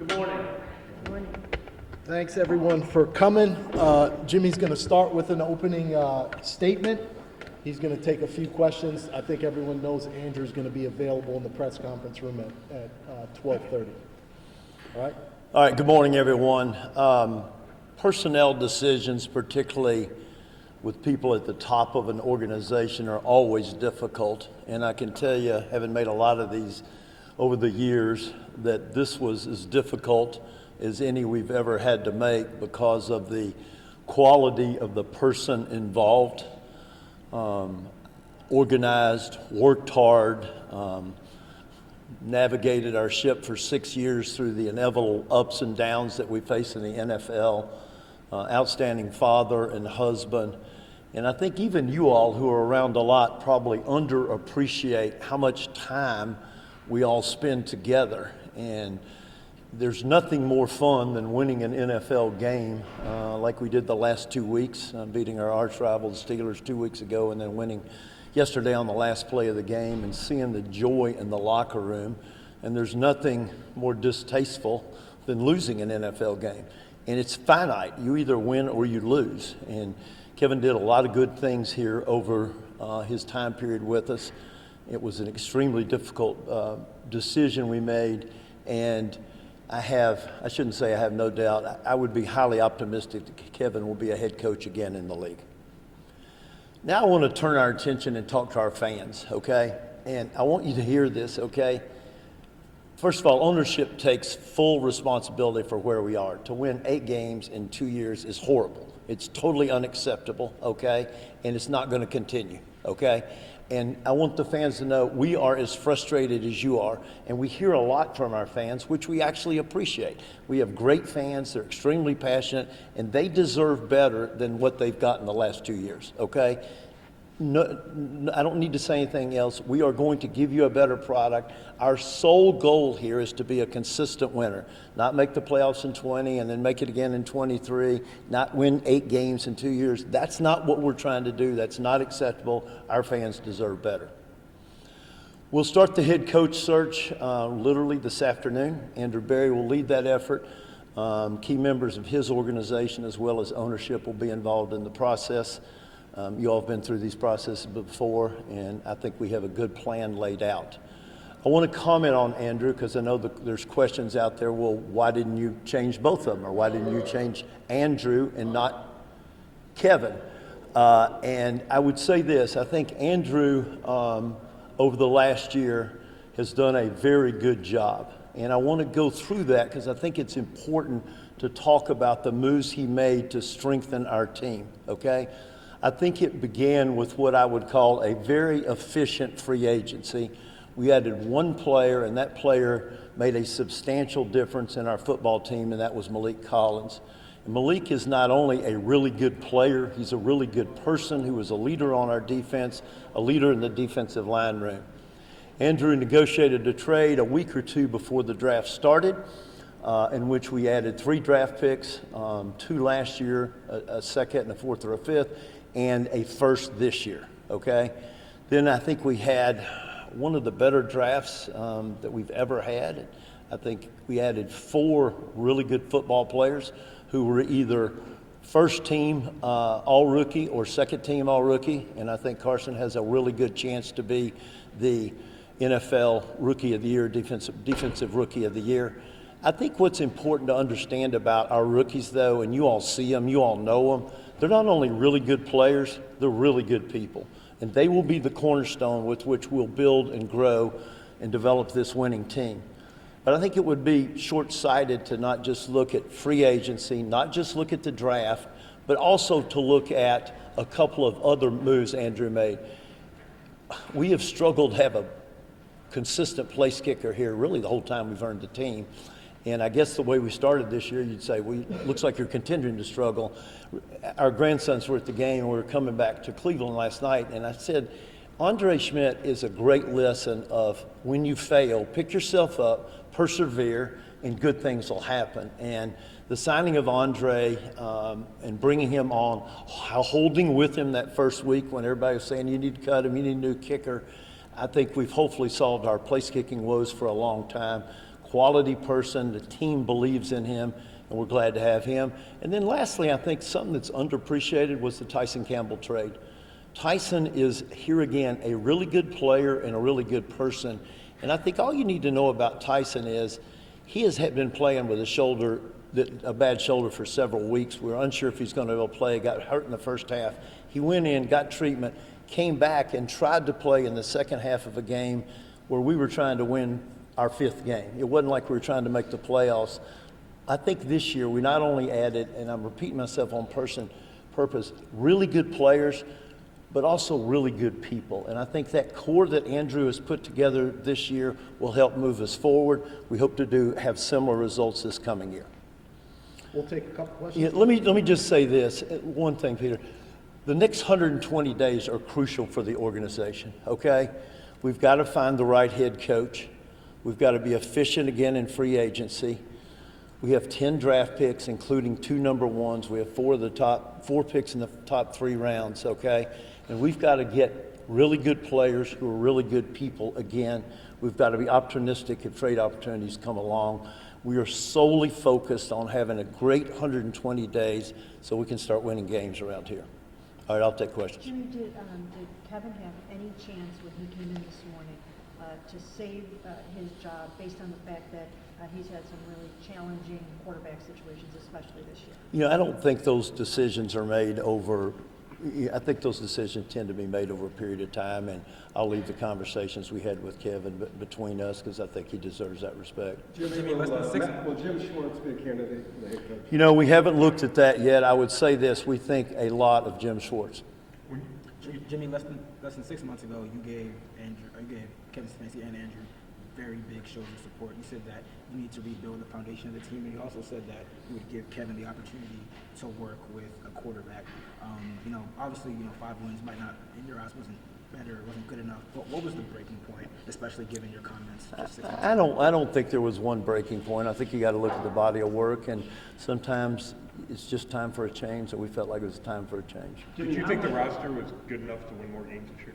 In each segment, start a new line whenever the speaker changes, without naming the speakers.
Good morning.
Good morning.
Thanks, everyone, for coming. Jimmy's going to start with an opening statement. He's going to take a few questions. I think everyone knows Andrew's going to be available in the press conference room at 12:30. All right?
All right, good morning, everyone. Personnel decisions, particularly with people at the top of an organization, are always difficult. And I can tell you, having made a lot of these over the years, that this was as difficult as any we've ever had to make because of the quality of the person involved. Organized, worked hard, navigated our ship for 6 years through the inevitable ups and downs that we face in the NFL. Outstanding father and husband. And I think even you all who are around a lot probably underappreciate how much time we all spend together. And there's nothing more fun than winning an NFL game like we did the last 2 weeks, beating our arch rival, the Steelers, 2 weeks ago, and then winning yesterday on the last play of the game and seeing the joy in the locker room. And there's nothing more distasteful than losing an NFL game. And it's finite. You either win or you lose. And Kevin did a lot of good things here over his time period with us. It was an extremely difficult decision we made. And I shouldn't say I have no doubt, I would be highly optimistic that Kevin will be a head coach again in the league. Now I want to turn our attention and talk to our fans, okay? And I want you to hear this, okay? First of all, ownership takes full responsibility for where we are. To win 8 games in 2 years is horrible. It's totally unacceptable, okay? And it's not going to continue, okay? And I want the fans to know we are as frustrated as you are, and we hear a lot from our fans, which we actually appreciate. We have great fans, they're extremely passionate, and they deserve better than what they've gotten the last 2 years, okay? No, I don't need to say anything else. We are going to give you a better product. Our sole goal here is to be a consistent winner, not make the playoffs in 20 and then make it again in 23, not win 8 games in 2 years. That's not what we're trying to do. That's not acceptable. Our fans deserve better. We'll start the head coach search literally this afternoon. Andrew Berry will lead that effort. Key members of his organization as well as ownership will be involved in the process. You all have been through these processes before, and I think we have a good plan laid out. I want to comment on Andrew because I know there's questions out there, well, why didn't you change both of them? Or why didn't you change Andrew and not Kevin? And I would say this, I think Andrew, over the last year, has done a very good job. And I want to go through that because I think it's important to talk about the moves he made to strengthen our team, okay? I think it began with what I would call a very efficient free agency. We added one player, and that player made a substantial difference in our football team, and that was Malik Collins. And Malik is not only a really good player, he's a really good person who was a leader on our defense, a leader in the defensive line room. Andrew negotiated a trade a week or two before the draft started, in which we added 3 draft picks, 2 last year, a second and a fourth or a fifth, and a first this year, okay? Then I think we had one of the better drafts that we've ever had. I think we added 4 really good football players who were either first team all-rookie or second team all-rookie, and I think Carson has a really good chance to be the NFL Rookie of the Year, defensive Rookie of the Year. I think what's important to understand about our rookies, though, and you all see them, you all know them, they're not only really good players, they're really good people. And they will be the cornerstone with which we'll build and grow and develop this winning team. But I think it would be short-sighted to not just look at free agency, not just look at the draft, but also to look at a couple of other moves Andrew made. We have struggled to have a consistent place kicker here really the whole time we've earned the team. And I guess the way we started this year, you'd say, well, looks like you're continuing to struggle. Our grandsons were at the game, and we were coming back to Cleveland last night, and I said, Andre Schmidt is a great lesson of when you fail, pick yourself up, persevere, and good things will happen. And the signing of Andre and bringing him on, holding with him that first week when everybody was saying you need to cut him, you need a new kicker, I think we've hopefully solved our place kicking woes for a long time. quality person. The team believes in him, and we're glad to have him. And then lastly, I think something that's underappreciated was the Tyson Campbell trade. Tyson is, here again, a really good player and a really good person. And I think all you need to know about Tyson is he has been playing with a bad shoulder for several weeks. We were unsure if he's going to be able to play, got hurt in the first half. He went in, got treatment, came back and tried to play in the second half of a game where we were trying to win our 5th game. It wasn't like we were trying to make the playoffs. I think this year we not only added, and I'm repeating myself on purpose, really good players, but also really good people. And I think that core that Andrew has put together this year will help move us forward. We hope to have similar results this coming year.
We'll take a couple questions.
Yeah, let me just say this, one thing, Peter. The next 120 days are crucial for the organization, okay? We've got to find the right head coach. We've got to be efficient again in free agency. We have 10 draft picks, including 2 number ones. We have 4 picks in the top 3 rounds, okay? And we've got to get really good players who are really good people again. We've got to be opportunistic if trade opportunities come along. We are solely focused on having a great 120 days so we can start winning games around here. All right, I'll take questions.
Jimmy, did Kevin have any chance when he came in this morning to save his job based on the fact that he's had some really challenging quarterback situations, especially this year?
You know, I don't think those decisions are made over. I think those decisions tend to be made over a period of time, and I'll leave the conversations we had with Kevin between us because I think he deserves that respect.
Jimmy, will Jim Schwartz be a candidate for the head coach?
You know, we haven't looked at that yet. I would say this: we think a lot of Jim Schwartz.
Jimmy, less than 6 months ago, you gave Kevin Stefanski and Andrew very big shows of support. You said that you need to rebuild the foundation of the team, and you also said that you would give Kevin the opportunity to work with a quarterback. Obviously, 5 wins might not, in your eyes, wasn't better, wasn't good enough. But what was the breaking point, especially given your comments?
I don't think there was one breaking point. I think you got to look at the body of work, and sometimes it's just time for a change, and we felt like it was time for a change.
Did you think the roster was good enough to win more games this year?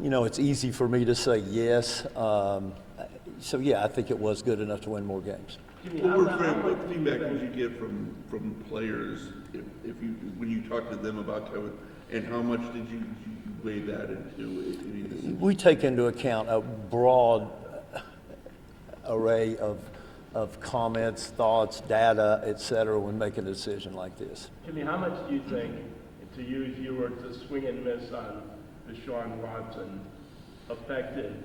You know, it's easy for me to say yes. So yeah, I think it was good enough to win more games.
What feedback would you get from players when you talk to them about Kevin, and how much did you weigh that into any decision?
We take into account a broad array of comments, thoughts, data, et cetera, when making a decision like this.
Jimmy, how much do you think, to use your word, to swing and miss on Deshaun Watson affected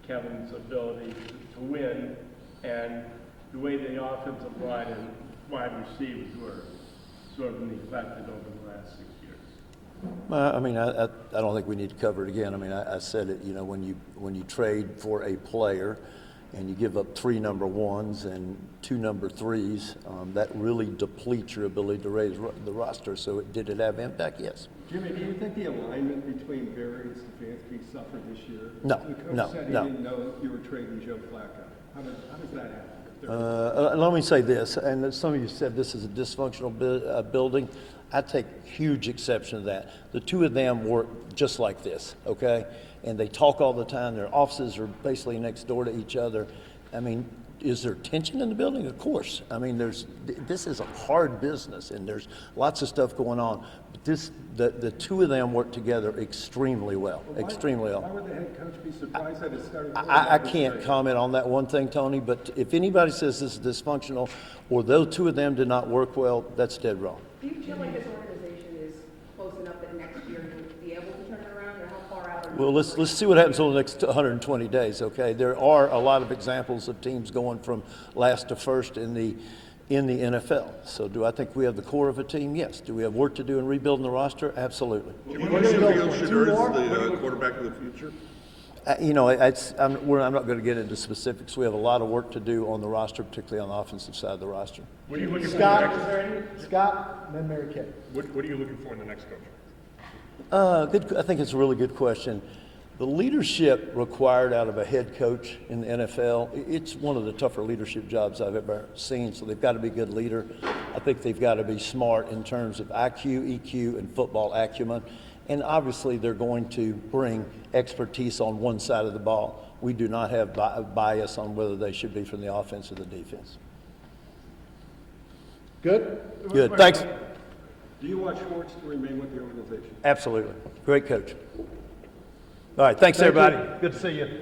Kevin's ability to win, and the way the offensive line and wide receivers were sort of neglected over the last 6 years?
I don't think we need to cover it again. I said it. When you trade for a player and you give up 3 number ones and 2 number threes, that really depletes your ability to raise the roster. So did it have impact? Yes.
Jimmy, do you think the alignment between Barry and Stefanski suffered this year?
No,
The coach
no,
said he
no.
didn't know you were trading Joe Flacco. How does that happen?
Let me say this, and some of you said this is a dysfunctional building. I take huge exception to that. The 2 of them work just like this, okay? And they talk all the time. Their offices are basically next door to each other. Is there tension in the building? Of course. This is a hard business, and there's lots of stuff going on. But the 2 of them work together extremely well, extremely well.
Why would the head coach be surprised that it started?
I can't comment on that one thing, Tony, but if anybody says this is dysfunctional or those 2 of them did not work well, that's dead wrong.
Do you feel like this organization is close enough that next year you'll be able to turn it around, or how far out are you?
Well, let's see what happens over the next 120 days, okay? There are a lot of examples of teams going from last to first in the NFL. So do I think we have the core of a team? Yes. Do we have work to do in rebuilding the roster? Absolutely.
Do you think Shedeur is the quarterback of the future?
I'm not going to get into specifics. We have a lot of work to do on the roster, particularly on the offensive side of the roster.
What are you looking for in the next?
Scott, and then Mary Kay.
What are you looking for in the next coach?
I think it's a really good question. The leadership required out of a head coach in the NFL, it's one of the tougher leadership jobs I've ever seen, so they've got to be a good leader. I think they've got to be smart in terms of IQ, EQ, and football acumen. And obviously, they're going to bring expertise on one side of the ball. We do not have bias on whether they should be from the offense or the defense.
Good?
Good, thanks.
Do you want Schwartz to remain with the organization?
Absolutely. Great coach. All right, thanks,
Thank you.
everybody. Good to see you.